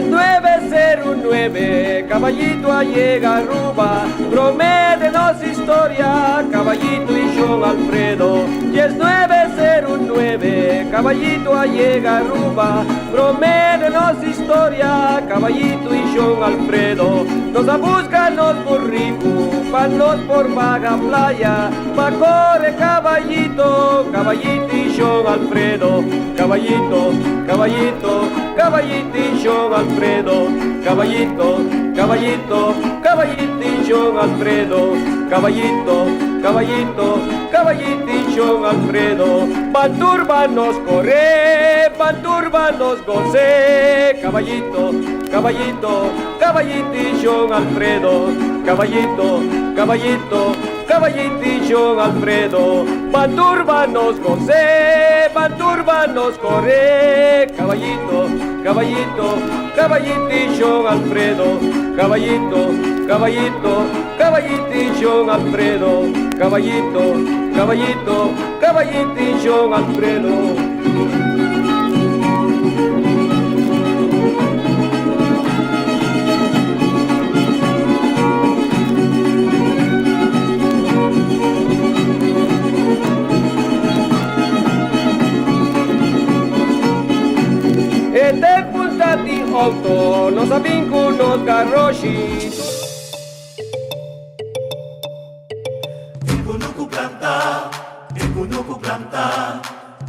10909, caballito a llega Aruba, prométenos historia, caballito y John Alfredo. 10909, caballito a llega Aruba, prométenos historia, caballito y John Alfredo. Nos a buscarnos por rico, panos por vaga playa, pa corre caballito, caballito y John Alfredo. Caballito, caballito, caballito y John Alfredo. Caballito, caballito, caballito y John Alfredo. Caballito, caballito, caballito y John Alfredo. Panturbanos corre, panturbanos goce. Caballito, caballito, caballito y John Alfredo. Caballito, caballito, caballito y John Alfredo. Panturbanos goce, panturbanos corre. Caballito, caballito, caballito y John Alfredo. Caballito, caballito, caballito y John Alfredo. Caballito, caballito, caballito y John Alfredo. Este puntati auto, nos abincu nos garroshi. El cunucu planta,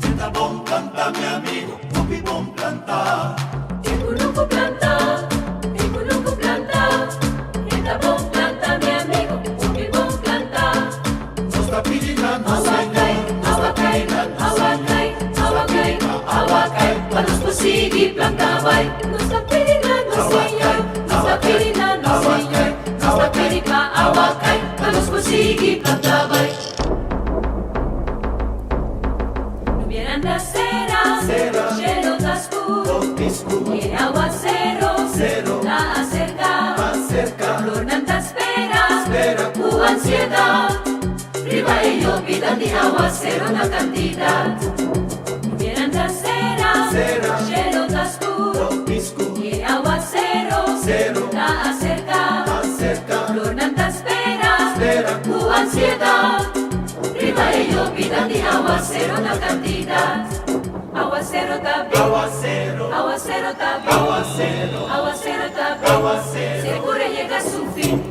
está bom planta mi amigo, popi bom planta. El cunucu planta, está bom planta mi amigo, popi bom planta. Nos está pidiendo Awakay, awakay, awakay, awakay, awakay, para nos conseguir plantar vai. Nos está pidiendo Señor, nos está pidiendo Señor, nos está pidiendo awakay, para nos conseguir plantar vai. Vieran las ceras, lleno de oscuro, y el aguacero, la acerca, flor nanta espera, tu ansiedad, priva ello vida de aguacero la cantidad. Vieran las ceras, lleno de oscuro, y el aguacero, la acerca, flor nanta espera, tu ansiedad. Priva ello vida de aguacero la cantidad. Aguacero tabi, aguacero tabi, aguacero tabi, seguro llega a su fin.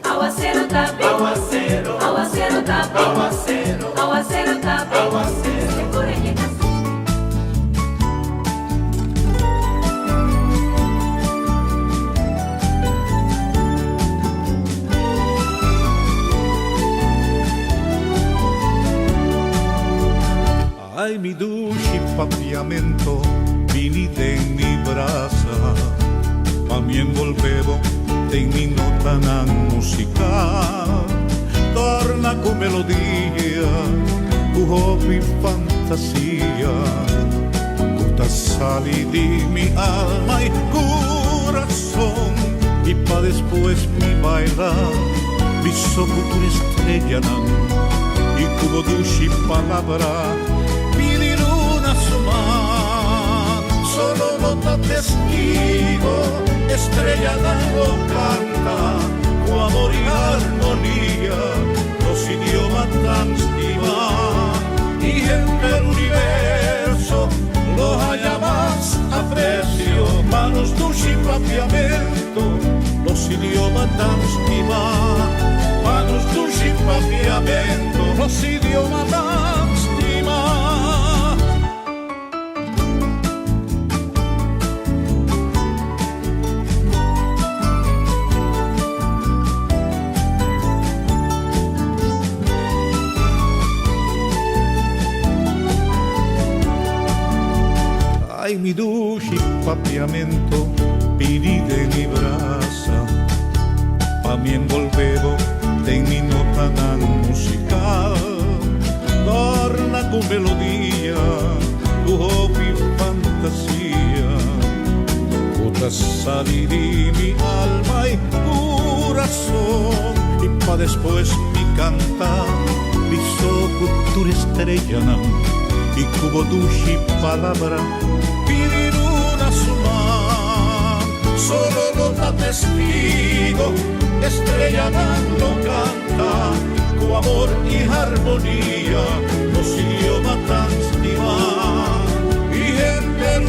Aguacero tabi, aguacero tabi, aguacero tabi, seguro llega a su fin. Ai mi dulci papiamento, venite in mi brasa, ma mi envolvevo in mi nota musica, torna con melodia, hobby fantasia, tutta sali di mi alma y corazón, y pa después mi baila, mis ojos tu estrella, y cubo dulci palabra, solo nota testigo, estrella d'algo canta, con amor y armonía, los idiomas tan estiman, y en el universo los haya más aprecio, manos dulce y papiamento, los idiomas tan estiman, manos dulce y papiamento, los idiomas tan estiman. Ai mi dulci papiamento, pini de mi brasa, pa mi envolvevo en mi nota musical, torna con melodía, tu hobby fantasia, tutta sali di mi alma y corazón, y pa después mi canta, mi cultura estrellana, y cubo dulci palabra, pedir una suma, será testigo, estrella dando canta, con amor y armonía, nos siguió matando y en el